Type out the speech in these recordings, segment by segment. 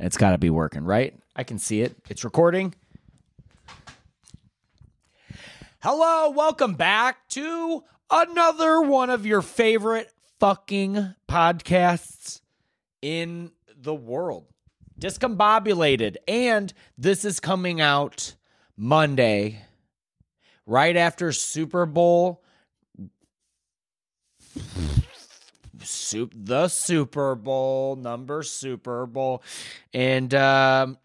It's got to be working, right? I can see it. It's recording. Hello, welcome back to another one of your favorite fucking podcasts in the world. Discombobulated. And this is coming out Monday, right after Super Bowl. The Super Bowl, Super Bowl. And the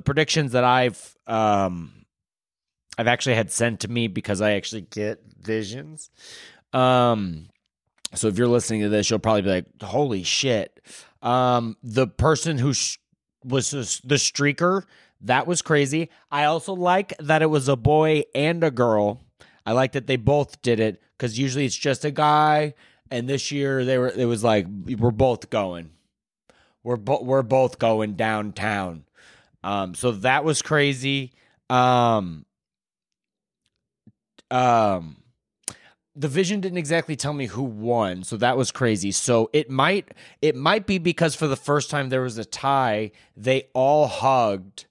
predictions that I've actually had sent to me because I actually get visions. So if you're listening to this, you'll probably be like, holy shit. The person who was the streaker, that was crazy. I also like that it was a boy and a girl. I like that they both did it because usually it's just a guy. And this year it was like, we're both going. We're both going downtown. So that was crazy. The vision didn't exactly tell me who won, so that was crazy. So it might be because for the first time there was a tie, they all hugged,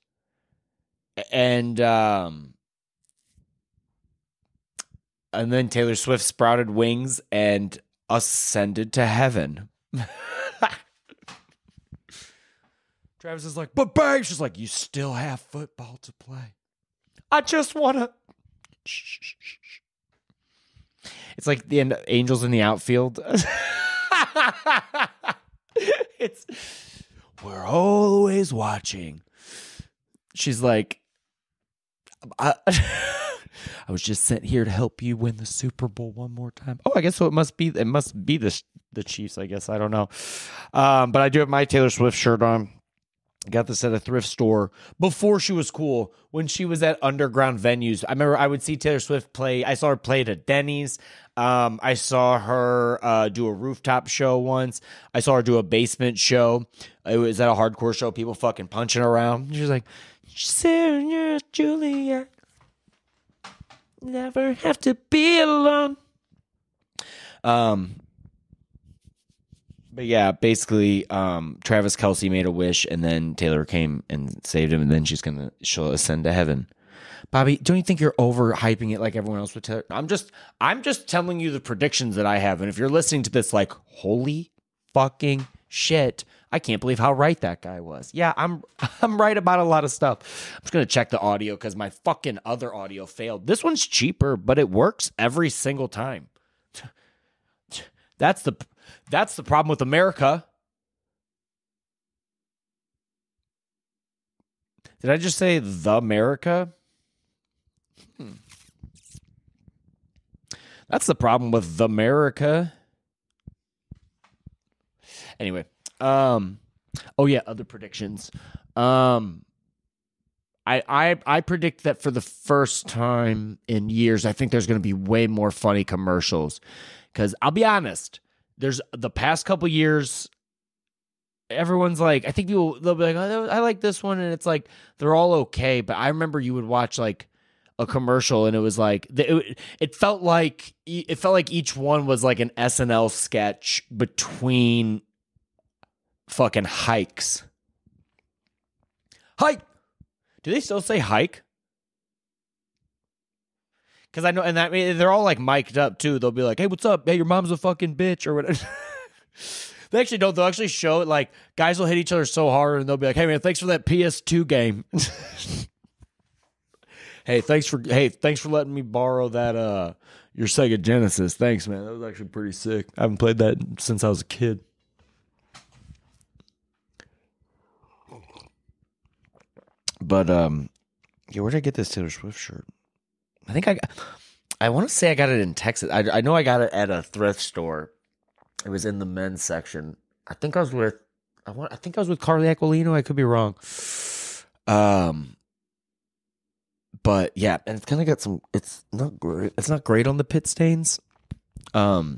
and then Taylor Swift sprouted wings and ascended to heaven. Travis is like, but babe, she's like, you still have football to play. I just want to. It's like the Angels in the outfield. We're always watching. She's like, I was just sent here to help you win the Super Bowl one more time. Oh, I guess so. It must be the Chiefs, I guess. I don't know. But I do have my Taylor Swift shirt on. I got this at a thrift store before she was cool, when she was at underground venues. I remember I would see Taylor Swift play. I saw her play at Denny's. I saw her do a rooftop show once. I saw her do a basement show. It was at a hardcore show, people fucking punching around. She was like, Sarah, Julia, never have to be alone. But yeah, basically, Travis Kelce made a wish, and then Taylor came and saved him, and then she'll ascend to heaven. Bobby, don't you think you're overhyping it like everyone else would tell? I'm just telling you the predictions that I have, and if you're listening to this, like, holy fucking shit, I can't believe how right that guy was. Yeah, I'm right about a lot of stuff. I'm just gonna check the audio because my fucking other audio failed. This one's cheaper, but it works every single time. That's the problem with America. Did I just say the America? That's the problem with the America. Anyway, oh yeah, other predictions. I predict that for the first time in years, I think there's going to be way more funny commercials. Because I'll be honest, there's the past couple years, everyone's like, I think they'll be like, oh, I like this one, and it's like they're all okay. But I remember you would watch like a commercial, and it was like it felt like each one was like an SNL sketch between fucking hikes. Hike. Do they still say hike? Because I know, and they're all like mic'd up too. They'll be like, "Hey, what's up? Hey, your mom's a fucking bitch," or whatever. They actually don't. They'll actually show it. Like, guys will hit each other so hard, and they'll be like, "Hey, man, thanks for that PS2 game." Hey, thanks for letting me borrow that your Sega Genesis. Thanks, man. That was actually pretty sick. I haven't played that since I was a kid. But yeah, where did I get this Taylor Swift shirt? I think I want to say I got it in Texas. I know I got it at a thrift store. It was in the men's section. I think I was with Carly Aquilino. I could be wrong. But yeah, and it's kind of got some. It's not great. It's not great on the pit stains. That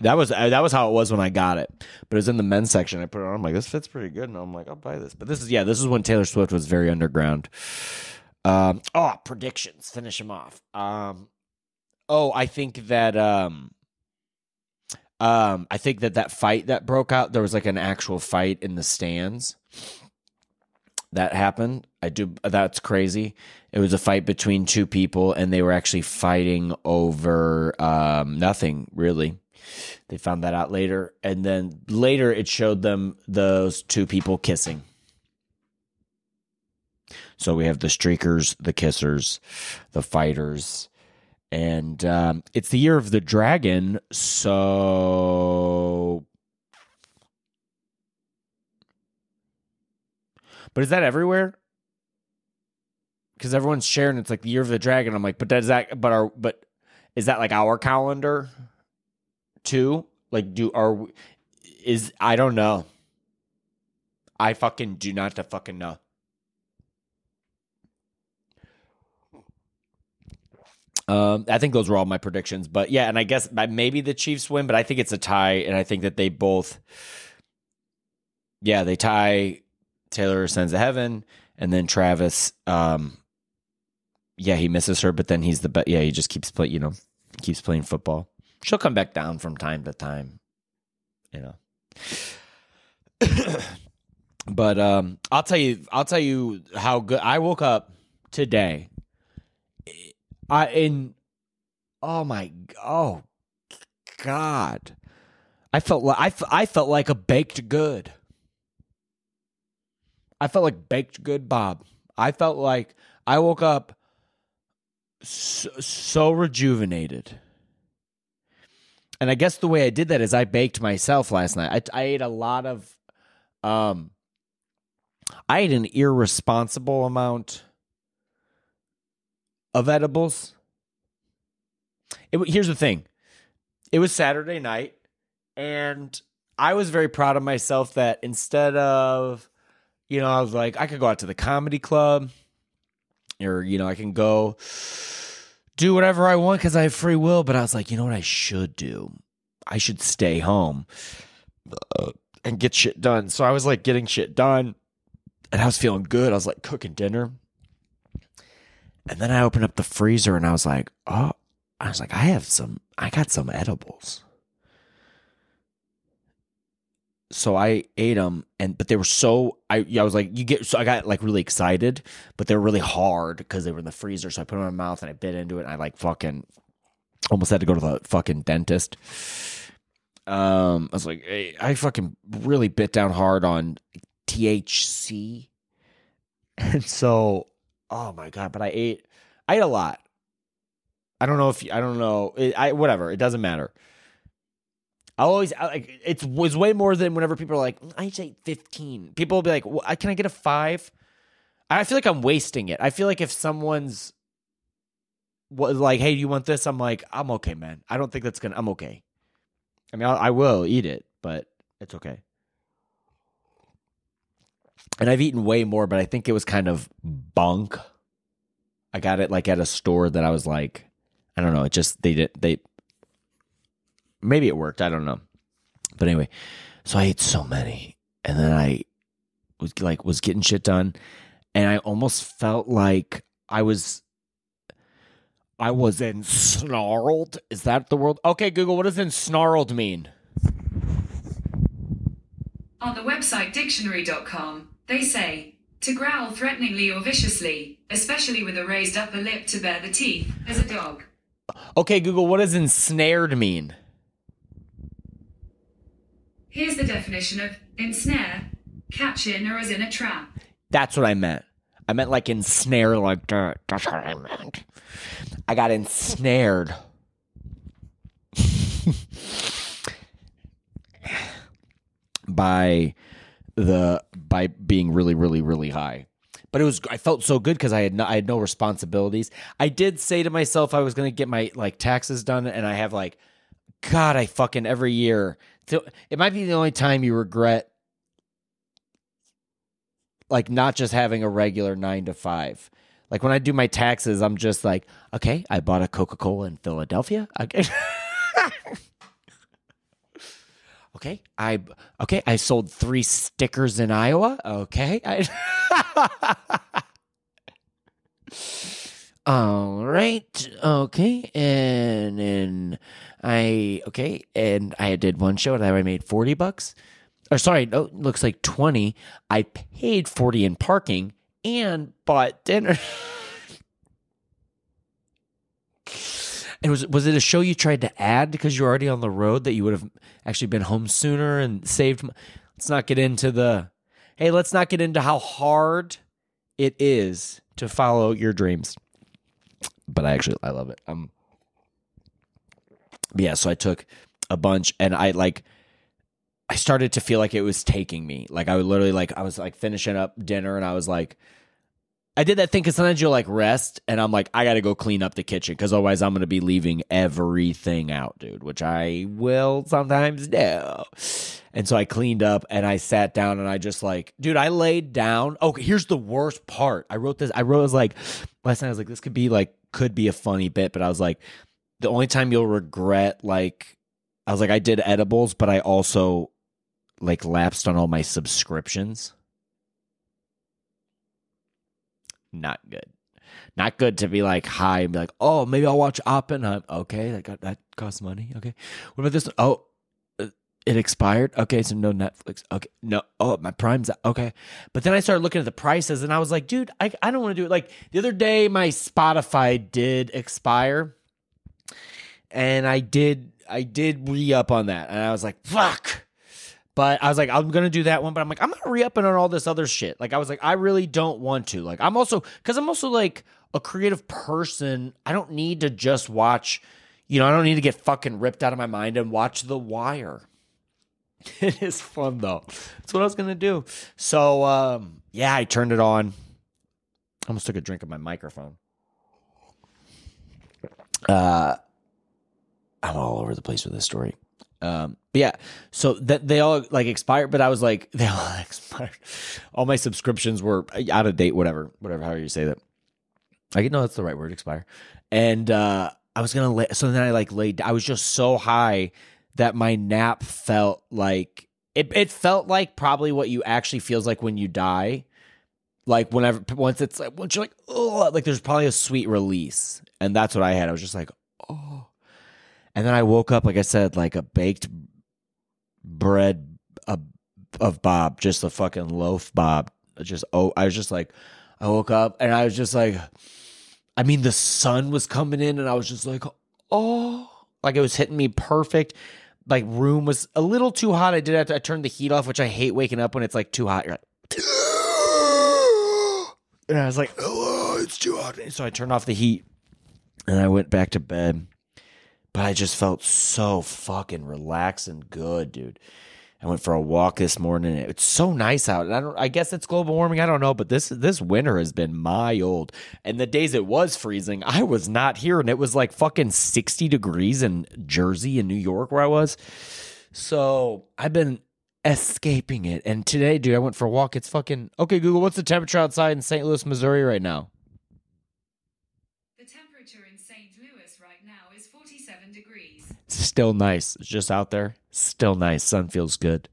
was how it was when I got it. But it was in the men's section. I put it on. I'm like, this fits pretty good, and I'm like, I'll buy this. But this is when Taylor Swift was very underground. Predictions. Finish them off. I think that I think that fight that broke out, there was like an actual fight in the stands that happened. That's crazy. It was a fight between two people, and they were actually fighting over nothing, really. They found that out later, and then later it showed them those two people kissing. So we have the streakers, the kissers, the fighters, and it's the year of the dragon, so... But is that everywhere? Because everyone's sharing it's like the year of the dragon. I'm like, but is that like our calendar too? Like, I don't know. I fucking do not fucking know. I think those were all my predictions, but yeah, and I guess maybe the Chiefs win, but I think it's a tie, and I think that they both, they tie. Taylor ascends to heaven, and then Travis, he misses her, but then he's the best. Yeah, he just keeps playing football. She'll come back down from time to time, But I'll tell you how good I woke up today. Oh God, I felt like a baked good. I felt like baked good Bob. I felt like I woke up so rejuvenated. And I guess the way I did that is I baked myself last night. I ate a lot of, I ate an irresponsible amount of edibles. Here's the thing. It was Saturday night, and I was very proud of myself that instead of, I was like, I could go out to the comedy club, or, I can go do whatever I want because I have free will. But I was like, you know what I should do? I should stay home and get shit done. So I was like getting shit done, and I was feeling good. I was like cooking dinner. And then I opened up the freezer, and I was like, I got some edibles. So I ate them, but they were I was like, I got like really excited, but they were really hard because they were in the freezer. So I put them in my mouth and I bit into it, and I like fucking almost had to go to the fucking dentist. I was like, hey, I fucking really bit down hard on THC. And so, oh my God, but I ate a lot. I don't know. Whatever. It doesn't matter. It was way more than whenever people are like, I just ate 15. People will be like, well, can I get a 5? I feel like I'm wasting it. I feel like if someone's like, hey, do you want this? I'm like, I'm okay, man. I don't think I'm okay. I mean, I will eat it, but it's okay. And I've eaten way more, but I think it was kind of bunk. I got it like at a store that I was like, I don't know. It just, maybe it worked. I don't know. But anyway, so I ate so many, and then I was getting shit done, and I almost felt like I was ensnarled. Is that the word? Okay, Google, what does ensnarled mean? On the website dictionary.com, they say, to growl threateningly or viciously, especially with a raised upper lip to bare the teeth, as a dog. Okay, Google, what does ensnared mean? Here's the definition of ensnare, catch in or as in a trap. That's what I meant. I meant like ensnare like that. That's what I meant. I got ensnared. by being really, really, really high. But I felt so good because I had no responsibilities. I did say to myself I was going to get my like taxes done, and I have like, God, I fucking every year. So it might be the only time you regret like not just having a regular 9 to 5. Like when I do my taxes, I'm just like, okay, I bought a Coca-Cola in Philadelphia. Okay. I sold 3 stickers in Iowa. Okay. All right. Okay. And I did one show and I made $40. Or sorry, no, it looks like 20. I paid 40 in parking and bought dinner. And was it a show you tried to add because you're already on the road that you would have actually been home sooner and saved? Let's not get into how hard it is to follow your dreams. But I love it. Yeah, so I took a bunch and I started to feel like it was taking me. Like I would literally I was finishing up dinner and I was like, I did that thing because sometimes you'll rest and I'm like, I got to go clean up the kitchen because otherwise I'm going to be leaving everything out, dude, which I will sometimes do. And so I cleaned up and I sat down and I just dude, I laid down. Okay, here's the worst part. I wrote last night, I was like, this could be a funny bit, but I was like, the only time you'll regret, I was like, I did edibles, but I also lapsed on all my subscriptions. Not good. Not good to be high and be like, oh, maybe I'll watch Oppenheimer. Okay, that costs money. Okay. What about this? Oh, it expired. Okay, so no Netflix. Okay. No. Oh, my Prime's out. Okay. But then I started looking at the prices and I was like, dude, I don't want to do it. The other day my Spotify did expire and I did re-up on that. And I was like, fuck. But I was like, I'm going to do that one. But I'm like, I'm not re-upping on all this other shit. I was like, I really don't want to. I'm also a creative person. I don't need to just watch, I don't need to get fucking ripped out of my mind and watch The Wire. It is fun, though. That's what I was going to do. So, yeah, I turned it on. I almost took a drink of my microphone. I'm all over the place with this story. But yeah, so that they all expired, but I was like, they all expired. All my subscriptions were out of date, whatever, however you say that. I know that's the right word, expire. And, I was going to so then I laid, I was just so high that my nap felt like, it felt like probably what you actually feels like when you die. Once you're like, oh, there's probably a sweet release. And that's what I had. I was just like, oh. And then I woke up, like I said, like a baked bread of Bob, just a fucking loaf Bob. I was just like, I woke up and I was just like, the sun was coming in and I was just like, oh, it was hitting me perfect. Room was a little too hot. I turned the heat off, which I hate waking up when it's too hot. You're like, and I was like, oh, it's too hot. So I turned off the heat and I went back to bed. But I just felt so fucking relaxed and good, dude. I went for a walk this morning. It's so nice out. And I guess it's global warming. I don't know. But this winter has been mild. And the days it was freezing, I was not here. And it was fucking 60 degrees in Jersey and New York where I was. So I've been escaping it. And today, dude, I went for a walk. It's fucking... Okay, Google, what's the temperature outside in St. Louis, Missouri right now? The temperature in St. Louis right now is 47 degrees. It's still nice. It's just out there. Still nice. Sun feels good.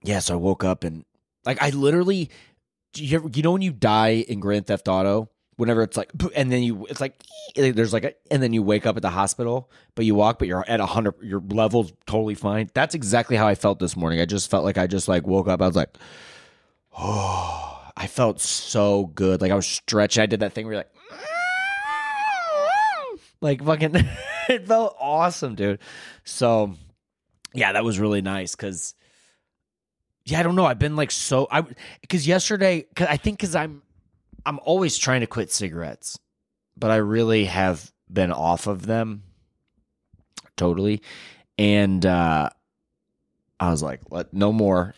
Yeah, so I woke up and I literally, you know when you die in Grand Theft Auto, whenever it's and then there's and then you wake up at the hospital, but you walk, but you're at 100, your level's totally fine. That's exactly how I felt this morning. I just felt like I just woke up. I was like, oh, I felt so good. I was stretching. I did that thing where you're fucking, it felt awesome, dude. So yeah, that was really nice. Cause I don't know. I've been cause yesterday, cause I'm always trying to quit cigarettes, but I really have been off of them totally. And, I was like, no more.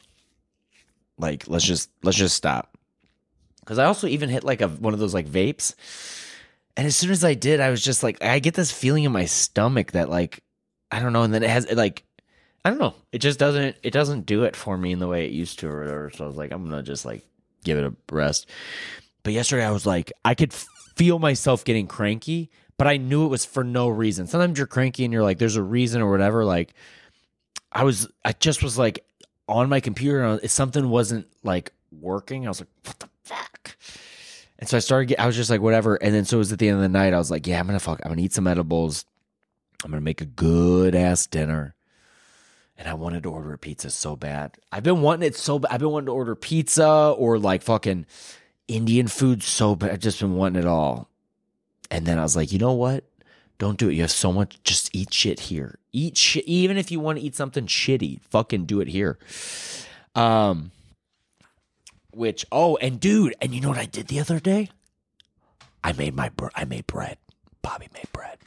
Let's just stop. Cause I also even hit one of those vapes. And as soon as I did, I was just I get this feeling in my stomach that I don't know. And then it has I don't know. It just doesn't do it for me in the way it used to or whatever. So I was like, I'm going to just give it a rest. But yesterday I was I could feel myself getting cranky, but I knew it was for no reason. Sometimes you're cranky and you're there's a reason or whatever. I just was on my computer and something wasn't working. I was like, what the fuck? And so I was just like, whatever. And then so it was at the end of the night. I was like, yeah, I'm gonna eat some edibles. I'm gonna make a good ass dinner. And I wanted to order a pizza so bad. I've been wanting it so bad. I've been wanting to order pizza or like fucking Indian food so bad. I've just been wanting it all. And then I was like, you know what? Don't do it. You have so much. Just eat shit here. Eat shit. Even if you want to eat something shitty, fucking do it here. And dude, and you know what I did the other day? I made bread. Bobby made bread.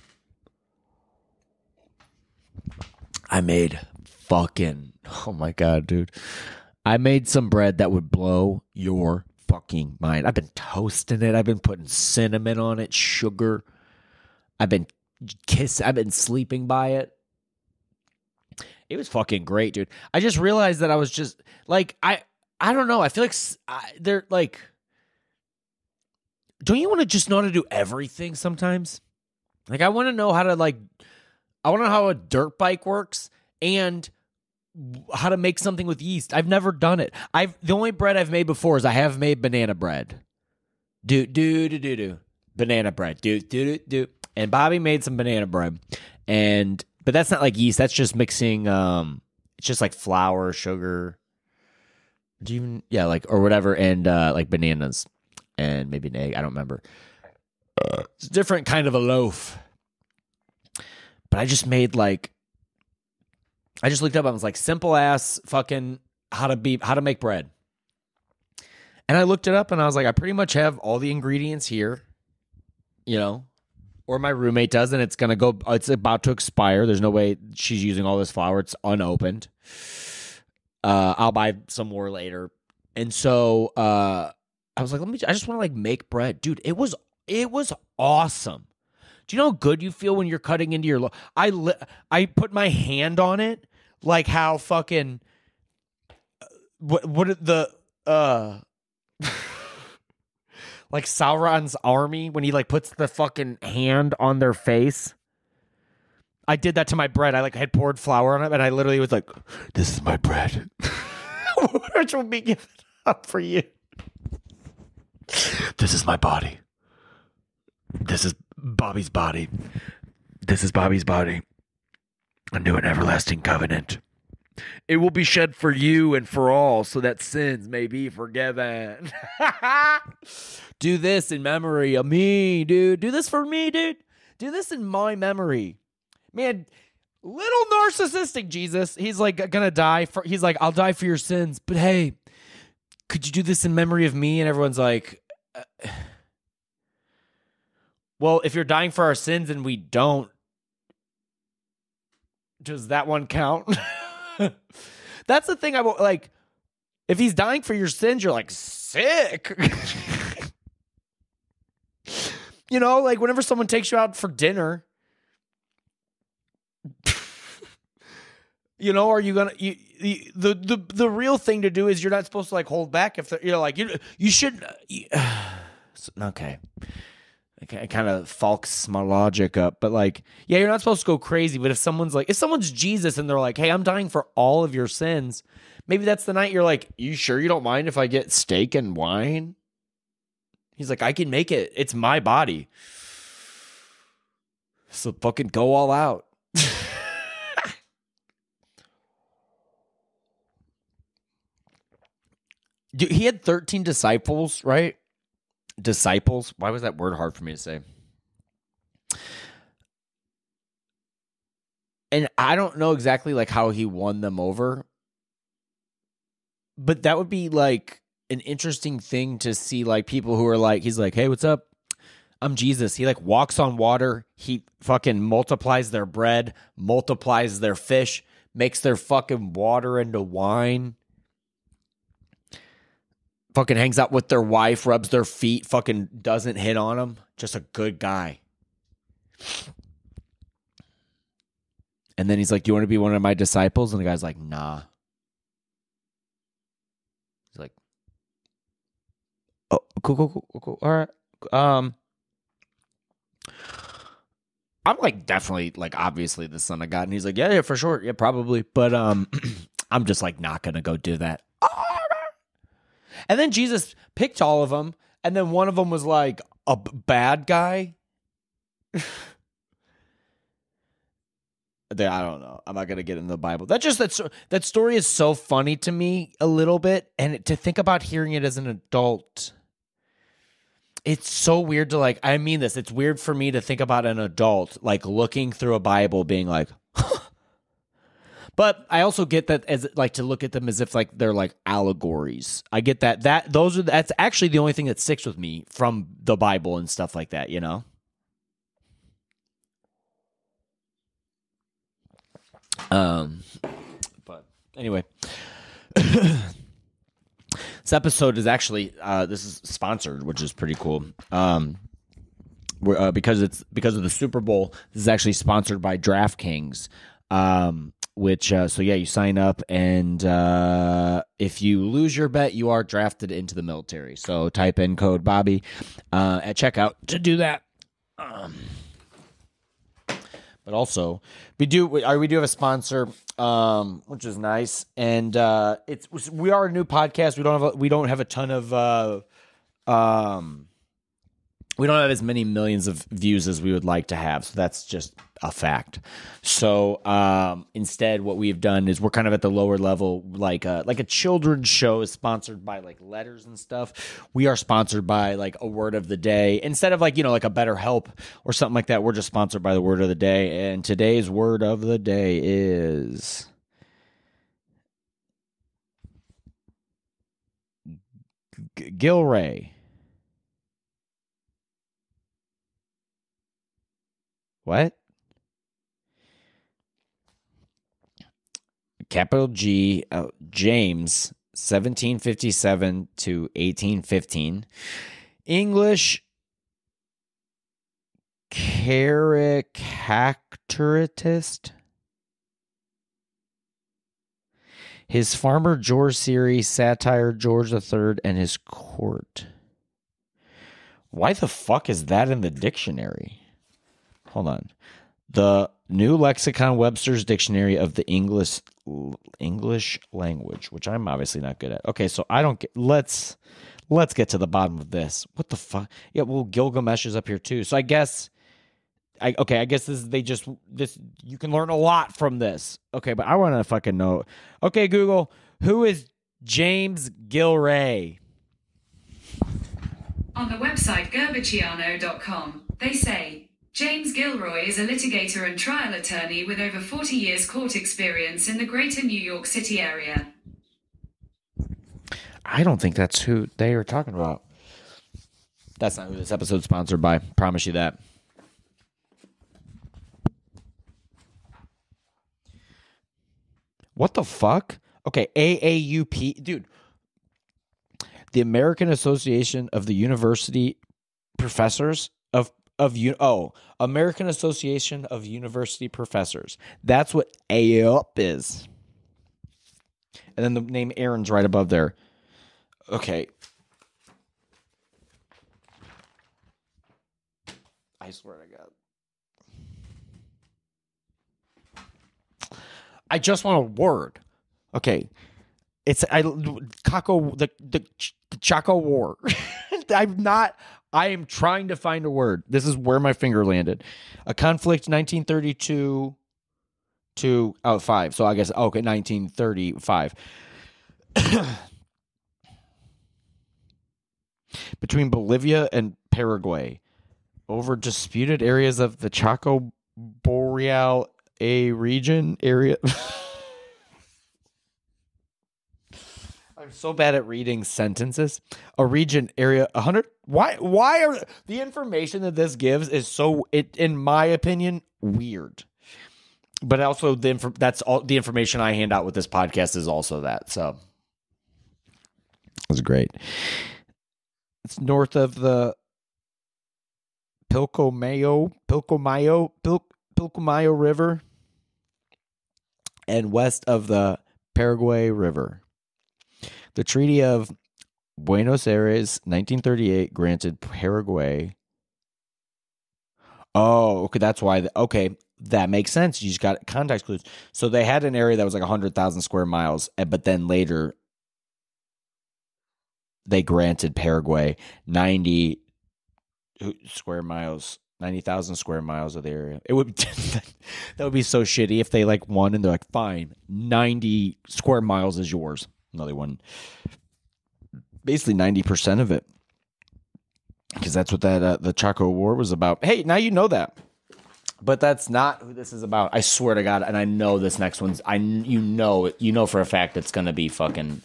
I made oh my God, dude. I made some bread that would blow your fucking mind. I've been toasting it. I've been putting cinnamon on it, sugar. I've been sleeping by it. It was fucking great, dude. I just realized that I was just like, I don't know. I feel like they're like, don't you want to just know how to do everything sometimes? Like, I want to know how to I want to know how a dirt bike works and how to make something with yeast. I've never done it. The only bread I've made before is I have made banana bread. Banana bread. Do. And Bobby made some banana bread. But that's not like yeast. That's just mixing it's just like flour, sugar. Or whatever, and like bananas and maybe an egg. I don't remember. It's a different kind of a loaf. But I just made I just looked up. I was like, simple ass fucking how to make bread. And I looked it up, and I was like, I pretty much have all the ingredients here, or my roommate does, and it's about to expire. There's no way she's using all this flour. It's unopened. I'll buy some more later. And so I was like, I just want to make bread. Dude, it was awesome. Do you know how good you feel when you're cutting into your I put my hand on it, like how fucking what the like Sauron's army when he puts the fucking hand on their face. I did that to my bread. I had poured flour on it, and I literally was like, "This is my bread," which will be given up for you. This is my body. This is Bobby's body. This is Bobby's body. A new and everlasting covenant. It will be shed for you and for all, so that sins may be forgiven. Do this in memory of me, dude. Do this for me, dude. Do this in my memory. Man, little narcissistic Jesus. He's gonna die he's like, I'll die for your sins, but hey, could you do this in memory of me? And everyone's like, well, if you're dying for our sins and we don't, does that one count? That's the thing. If he's dying for your sins, you're sick. Whenever someone takes you out for dinner, are you gonna the real thing to do is you're not supposed to hold back if you should. Okay. It kind of falks my logic up, but you're not supposed to go crazy. But if someone's Jesus and they're like, hey, I'm dying for all of your sins, maybe that's the night you're like, you sure you don't mind if I get steak and wine? He's like, I can make it. It's my body. So fucking go all out. Dude, he had 13 disciples, right? Disciples. Why was that word hard for me to say? And I don't know exactly how he won them over, but that would be an interesting thing to see. People who are he's like, hey, what's up? I'm Jesus. He walks on water. He fucking multiplies their bread, multiplies their fish, makes their fucking water into wine. Fucking hangs out with their wife, rubs their feet, fucking doesn't hit on them. Just a good guy. And then he's like, do you want to be one of my disciples? And the guy's like, nah. He's like, oh, cool. All right. I'm definitely obviously the son of God. And he's like, yeah, for sure. Yeah, probably. But I'm just not going to go do that. And then Jesus picked all of them, and then one of them was like a bad guy. I don't know. I'm not gonna get into the Bible. That story is so funny to me a little bit, and to think about hearing it as an adult, it's so weird to like. I mean this. It's weird for me to think about an adult like looking through a Bible, being like. But I also get that as like to look at them as if like they're like allegories. I get that. That's actually the only thing that sticks with me from the Bible and stuff like that. You know. But anyway, this episode is actually this is sponsored, which is pretty cool. Because of the Super Bowl, this is actually sponsored by DraftKings. Which so yeah, you sign up, and if you lose your bet, you are drafted into the military. So type in code Bobby at checkout to do that. But also, we do have a sponsor, which is nice, and we are a new podcast. We don't have a ton of we don't have as many millions of views as we would like to have, so that's just a fact. So instead, what we've done is we're kind of at the lower level, like a children's show is sponsored by like letters and stuff. We are sponsored by like a word of the day instead of like like a Better Help or something like that. We're just sponsored by the word of the day, and today's word of the day is Gilray. What? Capital G, James, 1757 to 1815. English caricaturist. His Farmer George series, satire George III and his court. Why the fuck is that in the dictionary? Hold on. The New Lexicon Webster's Dictionary of the English language, which I'm obviously not good at. Okay, so I don't get. Let's get to the bottom of this. What the fuck? Yeah, well, Gilgamesh is up here too. So I guess this you can learn a lot from this. Okay, but I want to fucking know. Okay, Google, who is James Gilray? On the website curveballs.com, they say James Gilroy is a litigator and trial attorney with over 40 years court experience in the greater New York City area. I don't think that's who they are talking about. That's not who this episode's sponsored by. Promise you that. What the fuck? Okay, AAUP. Dude. The American Association of the University Professors American Association of University Professors. That's what AUP is. And then the name Aaron's right above there. Okay. I swear to God. I just want a word. Okay. It's the Chaco War. I am trying to find a word. This is where my finger landed. A conflict 1932 to 5. So I guess 1935. Between Bolivia and Paraguay over disputed areas of the Chaco Boreal region area. I'm so bad at reading sentences. A region area 100. Why are the information that this gives is so in my opinion weird. But also that's all the information I hand out with this podcast is also that. So that's great. It's north of the Pilcomayo River and west of the Paraguay River. The Treaty of Buenos Aires, 1938, granted Paraguay. Oh, okay, that's why. Okay, that makes sense. You just got context clues. So they had an area that was like 100,000 square miles, but then later they granted Paraguay 90 square miles, 90,000 square miles of the area. It would that would be so shitty if they like won and they're like, fine, 90 square miles is yours. No, they won basically 90% of it, because that's what that the Chaco War was about. Hey, now you know that. But that's not who this is about. I swear to God, and I know this next one's. You know for a fact it's gonna be fucking.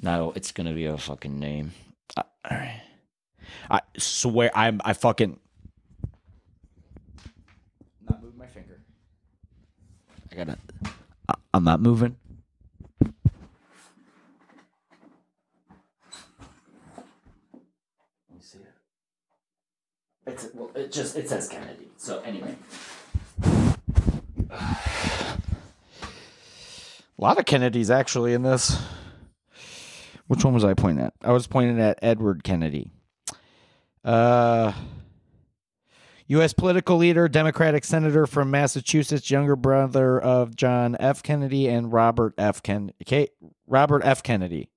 No, it's gonna be a fucking name. All right. I swear, I fucking. Not moving my finger. I gotta. I'm not moving. Let me see it. It says Kennedy. So anyway. A lot of Kennedys actually in this. Which one was I pointing at? I was pointing at Edward Kennedy. U.S. political leader, Democratic senator from Massachusetts, younger brother of John F. Kennedy and Robert F. Kennedy. Robert F. Kennedy.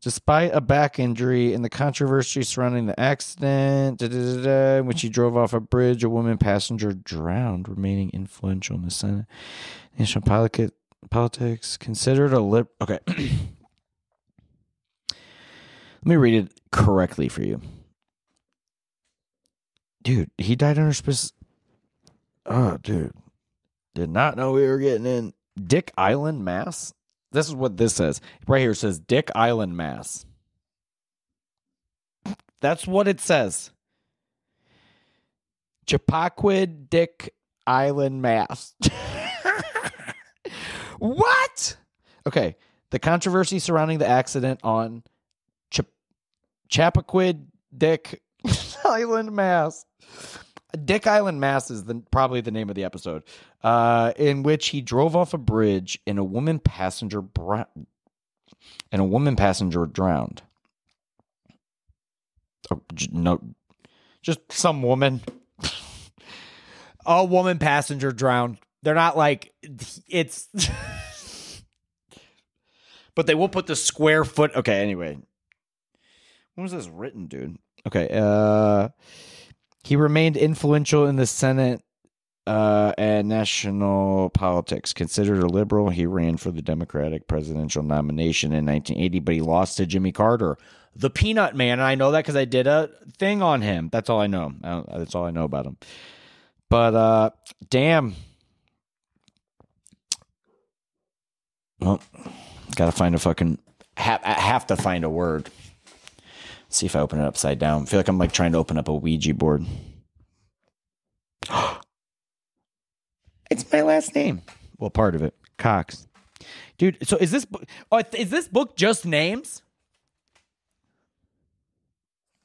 Despite a back injury and the controversy surrounding the accident, in which he drove off a bridge, a woman passenger drowned, remaining influential in the Senate. National politics, considered a Okay. Let me read it correctly for you. Dude, he died under Oh, dude. Did not know we were getting in. Dick Island, Mass? This is what this says. Right here it says Dick Island, Mass. That's what it says. Chappaquid, Dick Island, Mass. What? Okay. The controversy surrounding the accident on Chappaquid, Dick Island, Mass. Dick Island, Mass is probably the name of the episode, in which he drove off a bridge and a woman passenger drowned. Oh, no, just some woman. A woman passenger drowned. They're not like it's, but they will put the square foot. Okay, anyway, when was this written, dude? Okay, he remained influential in the Senate and national politics. Considered a liberal, he ran for the Democratic presidential nomination in 1980, but he lost to Jimmy Carter, the Peanut Man. And I know that because I did a thing on him. That's all I know. That's all I know about him. But damn. Well, gotta find a fucking. Have to find a word. See if I open it upside down. I feel like I'm like trying to open up a Ouija board. It's my last name. Well, part of it. Cox. Dude, so is this book just names?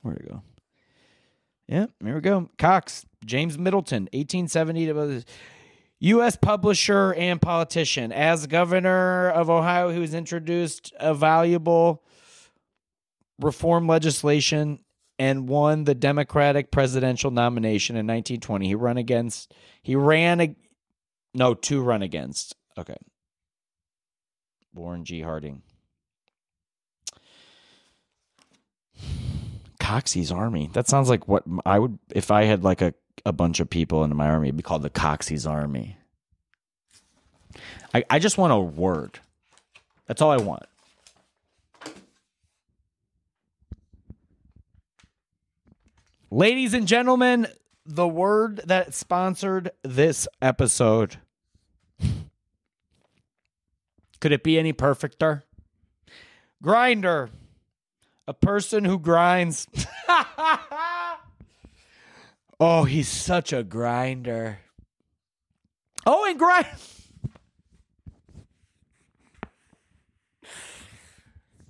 Where'd it go? Yeah, here we go. Cox. James Middleton, 1870 to U.S. publisher and politician. As governor of Ohio, he was introduced a valuable reform legislation and won the Democratic presidential nomination in 1920. To run against. Okay. Warren G. Harding. Coxey's Army. That sounds like what I would, if I had like a bunch of people in my army, it'd be called the Coxey's Army. I just want a word. That's all I want. Ladies and gentlemen, the word that sponsored this episode. Could it be any perfecter? Grinder. A person who grinds. Oh, he's such a grinder. Oh, and grind.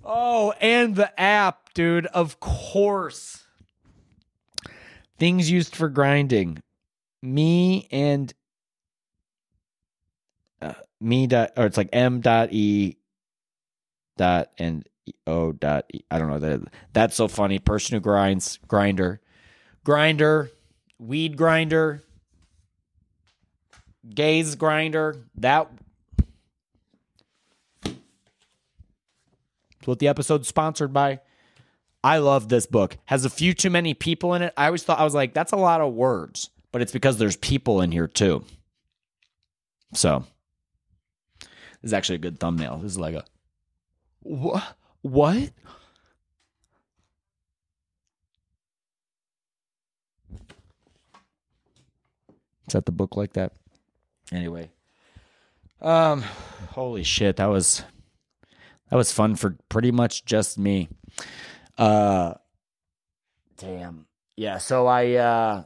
Oh, and the app, dude. Of course. Things used for grinding. Me and it's like M.E. and O. I don't know. That's so funny. Person who grinds. Grinder. Weed grinder. Gaze grinder. That. what the episode's sponsored by. I love this book. Has a few too many people in it. I always thought, I was like, that's a lot of words, but it's because there's people in here too. So this is actually a good thumbnail. This is like a what? Set the book like that. Anyway, holy shit, that was fun for pretty much just me. Damn. Yeah, so I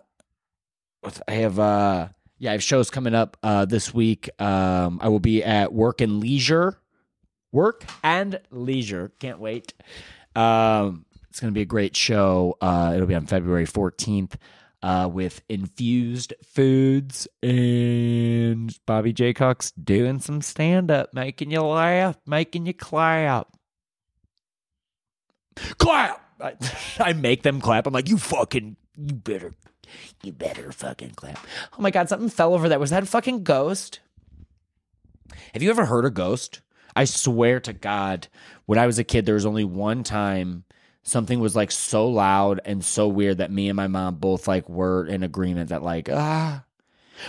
have shows coming up this week. I will be at Work and Leisure. Can't wait. It's going to be a great show. It'll be on February 14th with Infused Foods and Bobby Jaycock's doing some stand-up, making you laugh, making you clap. Clap! I make them clap. I'm like, you better fucking clap. Oh my God, something fell over that. Was that a fucking ghost? Have you ever heard a ghost? I swear to God, when I was a kid, there was only one time something was like so loud and so weird that me and my mom both like were in agreement that like,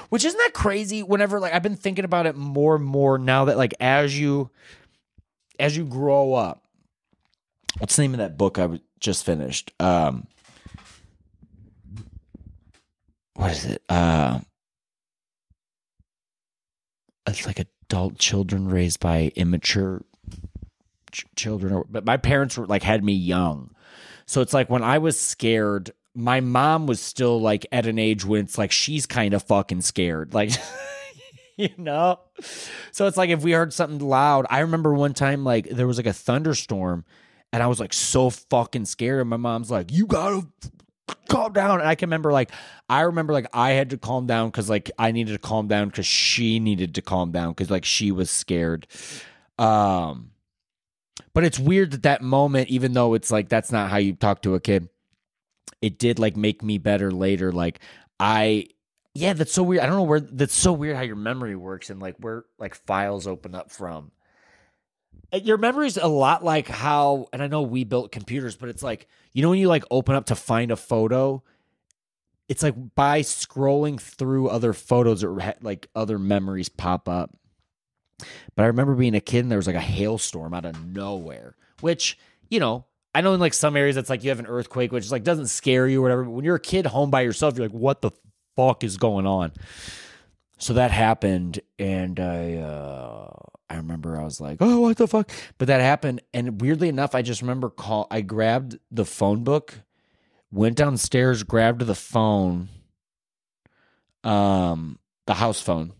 which isn't that crazy? Whenever like I've been thinking about it more and more now that like as you grow up. What's the name of that book I just finished? What is it? It's like adult children raised by immature children. But my parents were like had me young, so it's like when I was scared, my mom was still like at an age when it's like she's kind of fucking scared, like you know. So it's like if we heard something loud, I remember one time like there was like a thunderstorm. And I was like so fucking scared. And my mom's like, you gotta calm down. And I remember like I had to calm down because like I needed to calm down because she needed to calm down because like she was scared. But it's weird that moment, even though it's like that's not how you talk to a kid, it did like make me better later. Like that's so weird. I don't know where that's so weird how your memory works and like where like files open up from. Your memory's a lot like how, and I know we built computers, but it's like, you know, when you like open up to find a photo, it's like by scrolling through other photos or like other memories pop up. But I remember being a kid and there was like a hailstorm out of nowhere, which, you know, I know in like some areas it's like you have an earthquake, which is like doesn't scare you or whatever. But when you're a kid home by yourself, you're like, what the fuck is going on? So that happened, and I remember I was like, oh, what the fuck? But that happened, and weirdly enough, I just remember I grabbed the phone book, went downstairs, grabbed the phone, the house phone,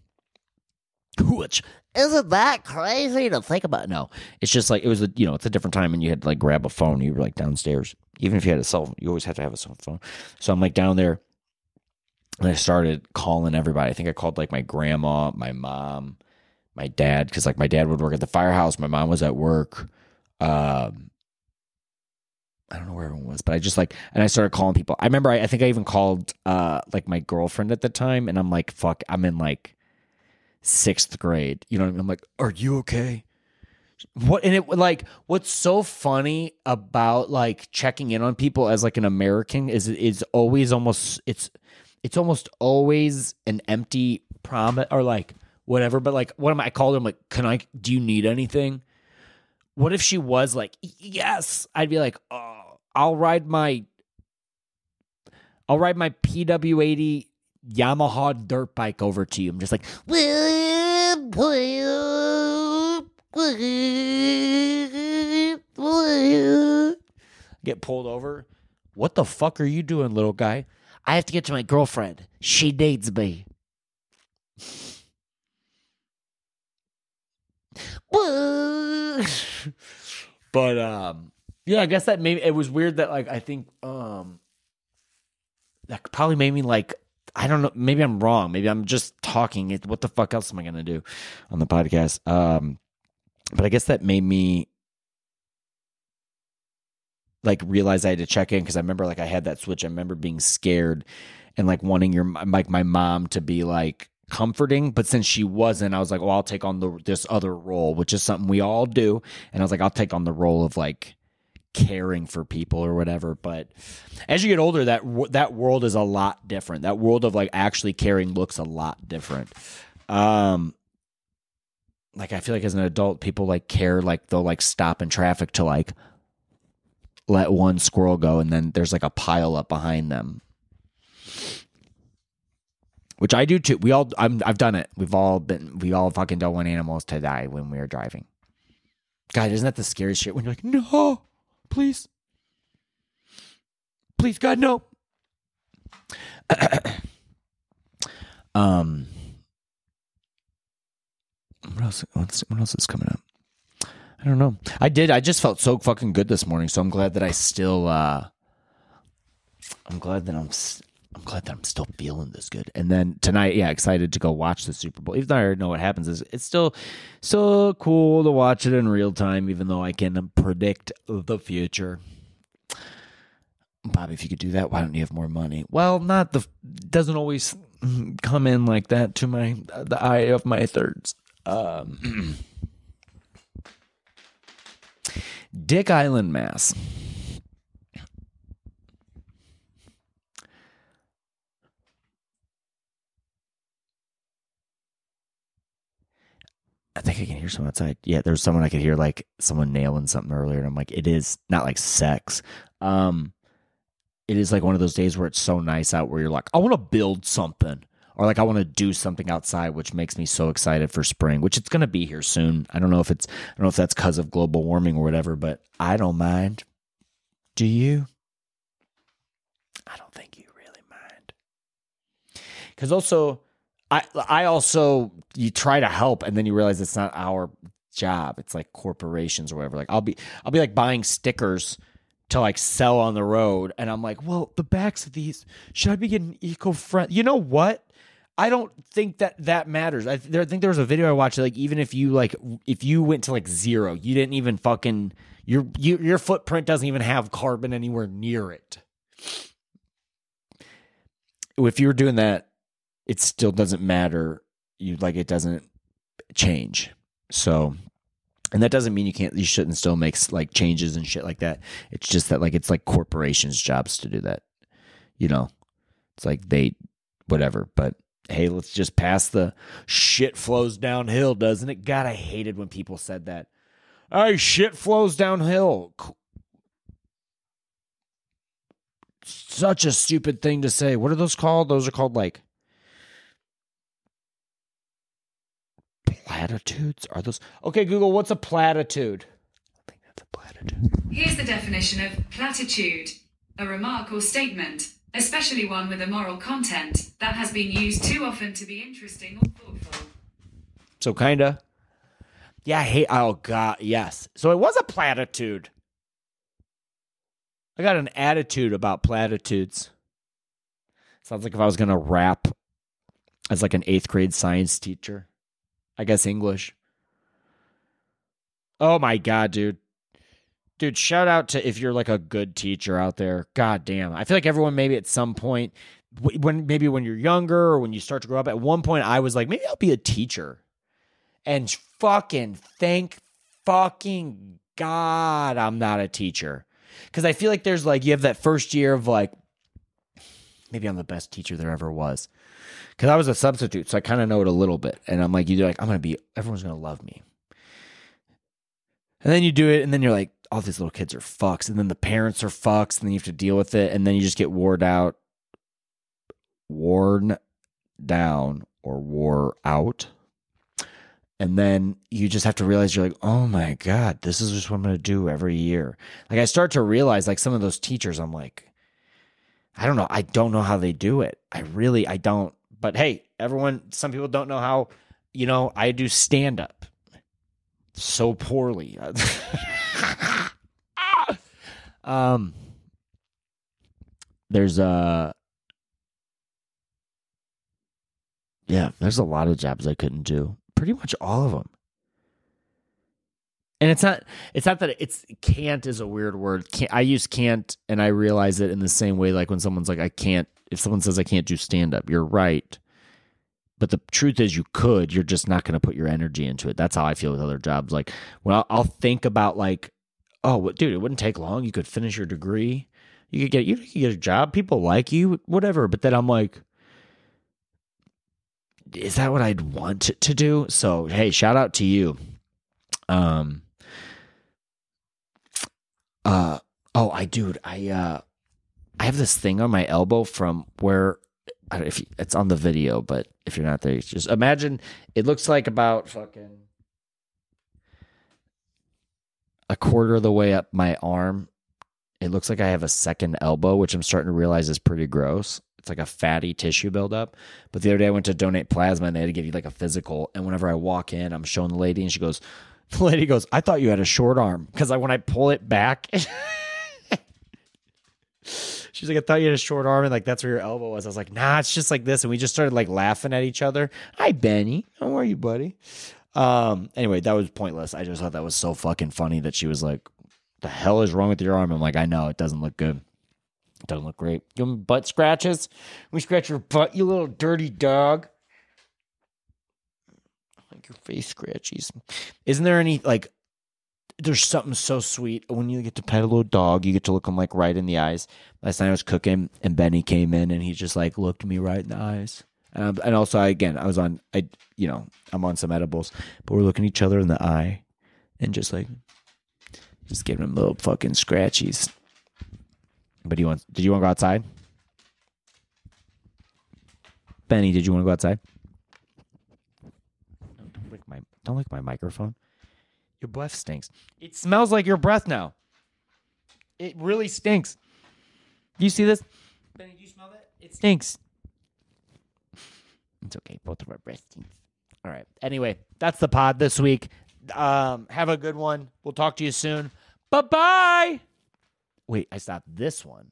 which isn't that crazy to think about. No, it's just like, it was it's a different time, and you had to like grab a phone, you were like downstairs. Even if you had a cell phone, you always have to have a cell phone. So I'm like down there, and I started calling everybody. I think I called like my grandma, my mom, my dad, because like my dad would work at the firehouse. My mom was at work. I don't know where everyone was, but I just like, and I started calling people. I remember I think I even called like my girlfriend at the time, and I'm like, fuck, I'm in like 6th grade. You know what I mean? I'm like, are you okay? What? And it like, what's so funny about like checking in on people as like an American is it's always almost it's almost always an empty promise or like whatever. But like, I called him like, do you need anything? What if she was like, yes? I'd be like, oh, I'll ride my PW80 Yamaha dirt bike over to you. I'm just like, get pulled over. What the fuck are you doing, little guy? I have to get to my girlfriend. She needs me. But yeah, I guess that maybe it was weird that like I think that probably made me like, I don't know, maybe I'm wrong. Maybe I'm just talking. What the fuck else am I gonna do on the podcast? But I guess that made me like realize I had to check in because I remember like I had that switch. I remember being scared and like wanting my mom to be like comforting, but since she wasn't, I was like, well, I'll take on this other role, which is something we all do. And I was like, I'll take on the role of like caring for people or whatever. But as you get older, that world is a lot different. That world of like actually caring looks a lot different. Like I feel like as an adult, people like care, like they'll like stop in traffic to like let one squirrel go, and then there's like a pile up behind them. Which I do too. I've done it. We all fucking don't want animals to die when we are driving. God, isn't that the scariest shit when you're like, no, please. Please, God, no. What else is coming up? I don't know. I just felt so fucking good this morning, so I'm glad that I still I'm glad that I'm still feeling this good. And then tonight, yeah, excited to go watch the Super Bowl. Even though I already know what happens, it's still so cool to watch it in real time, even though I can predict the future. Bobby, if you could do that, why don't you have more money? Well, doesn't always come in like that to the eye of my thirds. Dick Island, Mass. I think I can hear someone outside. Yeah, there's someone I could hear, like someone nailing something earlier, and I'm like, it is not like sex. It is like one of those days where it's so nice out, where you're like, I want to build something, or like I want to do something outside, which makes me so excited for spring, which it's gonna be here soon. I don't know if that's because of global warming or whatever, but I don't mind. Do you? I don't think you really mind. Because also, I also, you try to help and then you realize it's not our job. It's like corporations or whatever. Like I'll be like buying stickers to like sell on the road, and I'm like, well, the backs of these, should I be getting eco-friendly? You know what? I don't think that matters. I think there was a video I watched, like even if you went to like zero, you didn't even fucking, your footprint doesn't even have carbon anywhere near it. If you were doing that, it still doesn't matter. It doesn't change. So, and that doesn't mean you shouldn't still make like changes and shit like that. It's just that like, it's like corporations' jobs to do that. It's like whatever, but hey, let's just pass the shit flows downhill, doesn't it? God, I hated when people said that. Hey, shit flows downhill. Such a stupid thing to say. What are those called? Those are called like platitudes. Are those? Okay, Google, what's a platitude? I think that's a platitude. Here's the definition of platitude: a remark or statement, especially one with a moral content, that has been used too often to be interesting or thoughtful. So kinda. Yeah, oh God, yes. So it was a platitude. I got an attitude about platitudes. Sounds like if I was going to rap as like an 8th grade science teacher. I guess English. Oh my God, dude. Dude, shout out to if you're like a good teacher out there. God damn. I feel like everyone maybe at some point, when you're younger or when you start to grow up, at one point I was like, maybe I'll be a teacher. And fucking thank fucking God I'm not a teacher. Because I feel like there's like, you have that first year of like, maybe I'm the best teacher there ever was. Because I was a substitute, so I kind of know it a little bit. And I'm like, everyone's going to love me. And then you do it, and then you're like, all these little kids are fucks. And then the parents are fucks, and then you have to deal with it. And then you just get worn down, or wore out. And then you just have to realize you're like, oh my God, this is just what I'm going to do every year. Like I start to realize like some of those teachers, I'm like, I don't know. I don't know how they do it. I don't. But hey, some people don't know how, I do stand up so poorly. There's a lot of jobs I couldn't do. Pretty much all of them. And it's not that can't is a weird word. I use can't, and I realize it in the same way, like when someone's like, if someone says I can't do stand up, you're right. But the truth is, you could. You're just not going to put your energy into it. That's how I feel with other jobs. Like when I'll think about like, oh, dude, it wouldn't take long. You could finish your degree. You could get a job. People like you, whatever. But then I'm like, is that what I'd want to do? So hey, shout out to you. I have this thing on my elbow from where, I don't know if it's on the video, but if you're not there, just imagine it looks like about fucking a quarter of the way up my arm. It looks like I have a second elbow, which I'm starting to realize is pretty gross. It's like a fatty tissue buildup. But the other day I went to donate plasma and they had to give you like a physical. And whenever I walk in, I'm showing the lady and the lady goes, I thought you had a short arm. Because when I pull it back, she's like, I thought you had a short arm and like that's where your elbow was. I was like, nah, it's just like this. And we just started like laughing at each other. Hi, Benny. How are you, buddy? Anyway, that was pointless. I just thought that was so fucking funny that she was like, the hell is wrong with your arm? I'm like, I know, it doesn't look good. It doesn't look great. You want butt scratches? We scratch your butt, you little dirty dog. I like your face scratchies. Isn't there any, like, there's something so sweet when you get to pet a little dog, you get to look him like right in the eyes. Last night I was cooking and Benny came in and he just like looked me right in the eyes. And also, I'm on some edibles, but we're looking each other in the eye and just giving him little fucking scratchies. But did you want to go outside? Benny, did you want to go outside? No, don't lick my microphone. Your breath stinks. It smells like your breath now. It really stinks. Do you see this? Benny, do you smell that? It stinks. It's okay. Both of our breath stinks. All right. Anyway, that's the pod this week. Have a good one. We'll talk to you soon. Bye-bye. Wait, I stopped this one.